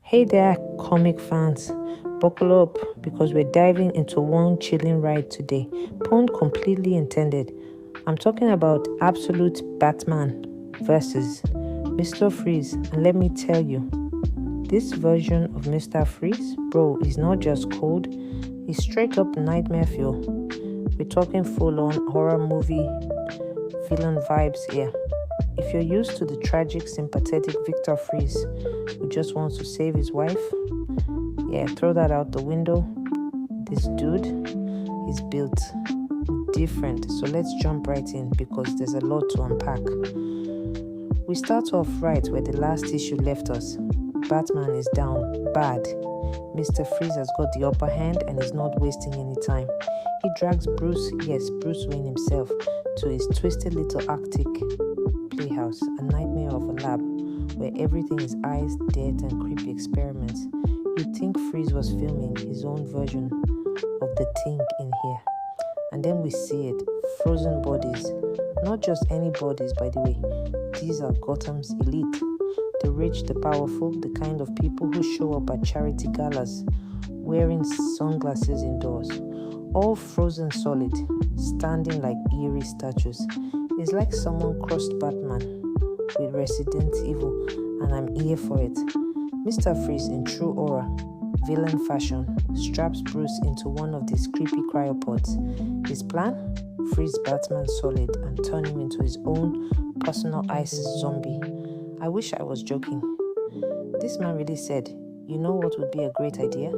Hey there, comic fans. Buckle up because we're diving into one chilling ride today. Pun completely intended. I'm talking about absolute Batman versus Mr. Freeze. And let me tell you, this version of Mr. Freeze, bro, is not just cold, it's straight up nightmare fuel. We're talking full on horror movie villain vibes here. If you're used to the tragic, sympathetic Victor Freeze who just wants to save his wife, yeah, throw that out the window. This dude is built different. So let's jump right in because there's a lot to unpack. We start off right where the last issue left us. Batman is down bad. Mr. Freeze has got the upper hand and is not wasting any time. He drags Bruce Wayne himself, to his twisted little Arctic playhouse, a nightmare of a lab where everything is eyes, dirt, and creepy experiments. You'd think Freeze was filming his own version of the thing in here. And then we see it, frozen bodies. Not just any bodies, by the way. These are Gotham's elite. The rich, the powerful, the kind of people who show up at charity galas, wearing sunglasses indoors. All frozen solid, standing like eerie statues. It's like someone crossed Batman with Resident Evil, and I'm here for it. Mr. Freeze, in true aura, villain fashion, straps Bruce into one of these creepy cryopods. His plan? Freeze Batman solid and turn him into his own personal ice zombie. I wish I was joking. This man really said, you know what would be a great idea?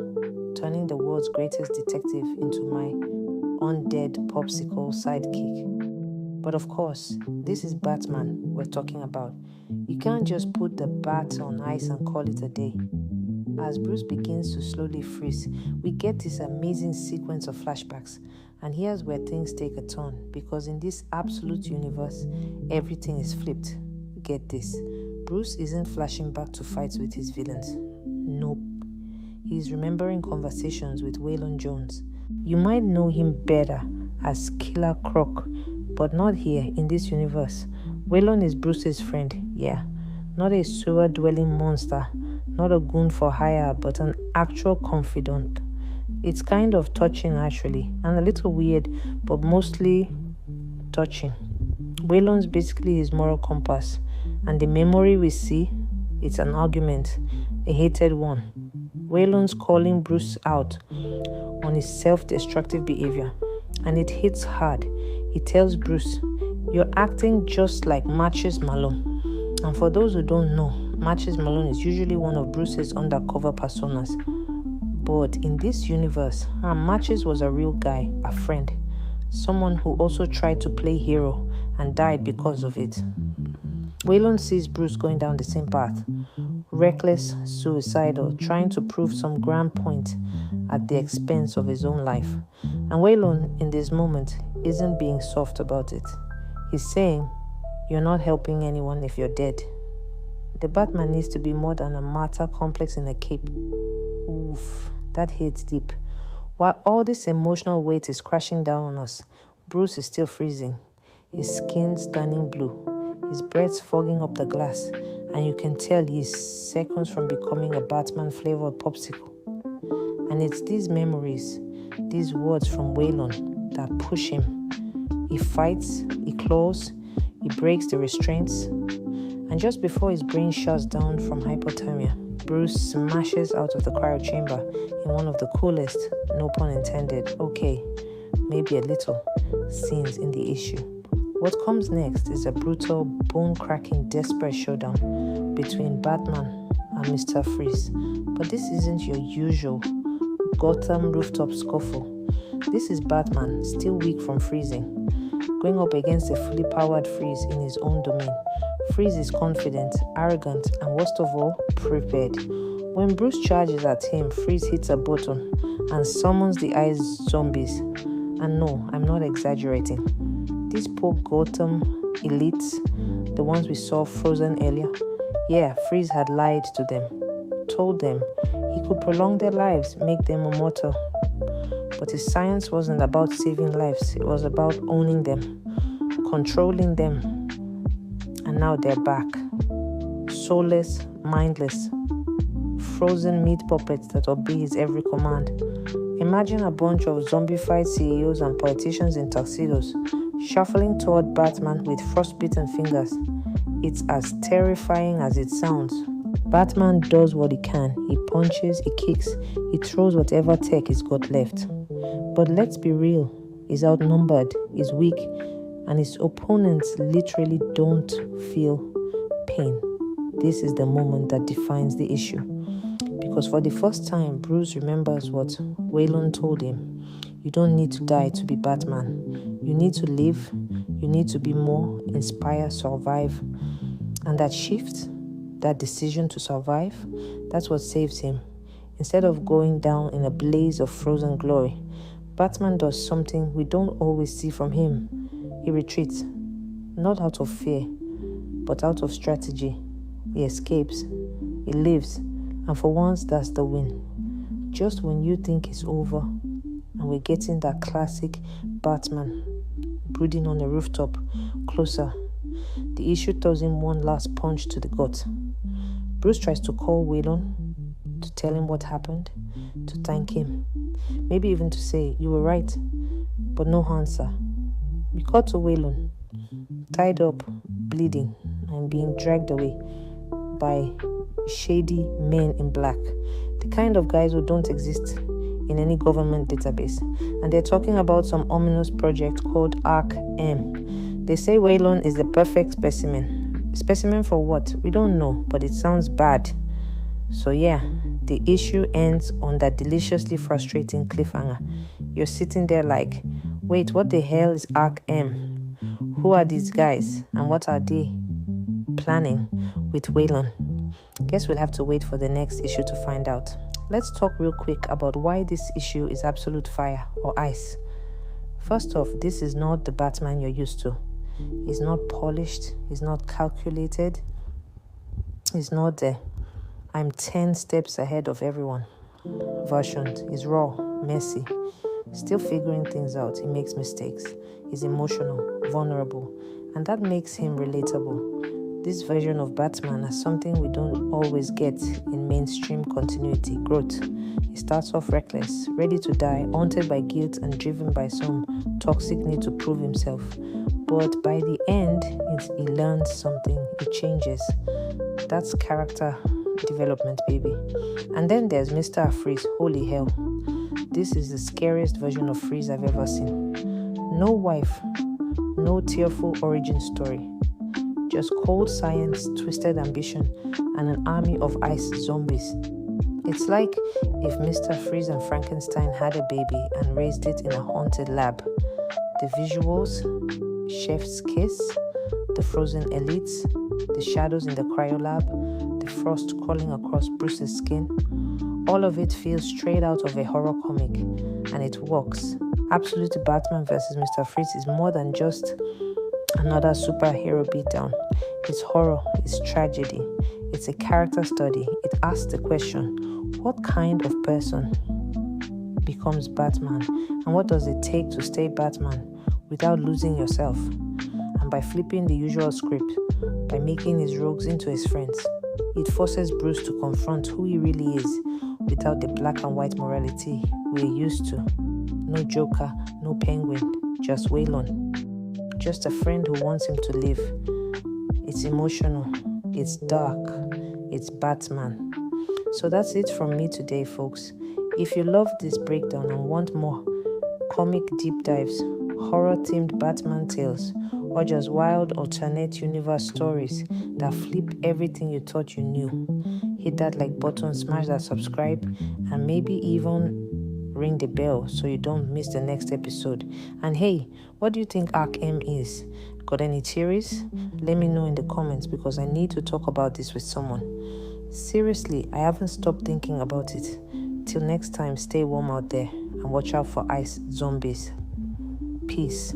Turning the world's greatest detective into my undead popsicle sidekick. But of course, this is Batman we're talking about. You can't just put the bat on ice and call it a day. As Bruce begins to slowly freeze, we get this amazing sequence of flashbacks. And here's where things take a turn, because in this absolute universe, everything is flipped. Get this, Bruce isn't flashing back to fights with his villains. Nope. He's remembering conversations with Waylon Jones. You might know him better as Killer Croc, but not here in this universe. Waylon is Bruce's friend, yeah. Not a sewer-dwelling monster, not a goon for hire, but an actual confidant. It's kind of touching actually, and a little weird, but mostly touching. Waylon's basically his moral compass, and the memory we see, it's an argument, a hated one. Waylon's calling Bruce out on his self-destructive behavior, and it hits hard. He tells Bruce, you're acting just like Matches Malone. And for those who don't know, Matches Malone is usually one of Bruce's undercover personas. But in this universe, Matches was a real guy, a friend, someone who also tried to play hero and died because of it. Waylon sees Bruce going down the same path, reckless, suicidal, trying to prove some grand point at the expense of his own life. And Waylon, in this moment, isn't being soft about it. He's saying, you're not helping anyone if you're dead. The Batman needs to be more than a martyr complex in a cape. Oof, that hits deep. While all this emotional weight is crashing down on us, Bruce is still freezing. His skin's turning blue. His breath's fogging up the glass, and you can tell he's seconds from becoming a Batman-flavored popsicle. And it's these memories, these words from Waylon that push him. He fights, he claws, he breaks the restraints, and just before his brain shuts down from hypothermia, Bruce smashes out of the cryo chamber in one of the coolest, no pun intended, okay, maybe a little, scenes in the issue. What comes next is a brutal, bone-cracking, desperate showdown between Batman and Mr. Freeze. But this isn't your usual Gotham rooftop scuffle. This is Batman, still weak from freezing, going up against a fully powered Freeze in his own domain. Freeze is confident, arrogant, and worst of all, prepared. When Bruce charges at him, Freeze hits a button and summons the ice zombies. And no, I'm not exaggerating. These poor Gotham elites, the ones we saw frozen earlier, yeah, Freeze had lied to them, told them he could prolong their lives, make them immortal. But his science wasn't about saving lives, it was about owning them, controlling them. And now they're back, soulless, mindless, frozen meat puppets that obey his every command. Imagine a bunch of zombified CEOs and politicians in tuxedos shuffling toward Batman with frostbitten fingers. It's as terrifying as it sounds. Batman does what he can. He punches, he kicks, he throws whatever tech he's got left. But let's be real, he's outnumbered, he's weak, and his opponents literally don't feel pain. This is the moment that defines the issue. Because for the first time, Bruce remembers what Waylon told him. You don't need to die to be Batman. You need to live. You need to be more, inspire, survive. And that shift, that decision to survive, that's what saves him. Instead of going down in a blaze of frozen glory, Batman does something we don't always see from him. He retreats, not out of fear, but out of strategy. He escapes, he lives, and for once that's the win. Just when you think it's over, and we're getting that classic Batman brooding on a rooftop closer, the issue throws him one last punch to the gut. Bruce tries to call Waylon to tell him what happened, to thank him, maybe even to say, you were right, but no answer. We cut to Waylon, tied up, bleeding, and being dragged away by shady men in black, the kind of guys who don't exist in any government database. And they're talking about some ominous project called Ark M. They say Waylon is the perfect specimen. Specimen for what? We don't know, but it sounds bad. So yeah, the issue ends on that deliciously frustrating cliffhanger. You're sitting there like, wait, what the hell is Ark M? Who are these guys? And what are they planning with Waylon? Guess we'll have to wait for the next issue to find out. Let's talk real quick about why this issue is absolute fire or ice. First off, this is not the Batman you're used to. He's not polished, he's not calculated, he's not the I'm 10 steps ahead of everyone version. He's raw, messy, still figuring things out. He makes mistakes, he's emotional, vulnerable, and that makes him relatable. This version of Batman is something we don't always get in mainstream continuity growth. He starts off reckless, ready to die, haunted by guilt and driven by some toxic need to prove himself. But by the end, he learns something, he changes. That's character development, baby. And then there's Mr. Freeze. Holy hell. This is the scariest version of Freeze I've ever seen. No wife, no tearful origin story. Just cold science, twisted ambition, and an army of ice zombies. It's like if Mr. Freeze and Frankenstein had a baby and raised it in a haunted lab. The visuals, chef's kiss, the frozen elites, the shadows in the cryolab, the frost crawling across Bruce's skin. All of it feels straight out of a horror comic, and it works. Absolute Batman vs. Mr. Freeze is more than just another superhero beatdown. It's horror, it's tragedy, it's a character study. It asks the question, what kind of person becomes Batman? And what does it take to stay Batman without losing yourself? And by flipping the usual script, by making his rogues into his friends, it forces Bruce to confront who he really is without the black and white morality we're used to. No Joker, no Penguin, just Waylon. Just a friend who wants him to live. It's emotional, it's dark, it's Batman. So that's it from me today, folks. If you love this breakdown and want more comic deep dives, horror-themed Batman tales, or just wild alternate universe stories that flip everything you thought you knew, hit that like button, smash that subscribe, and maybe even ring the bell so you don't miss the next episode. And hey, what do you think Ark M is? Got any theories? Let me know in the comments because I need to talk about this with someone. Seriously, I haven't stopped thinking about it. Till next time, stay warm out there and watch out for ice zombies. Peace.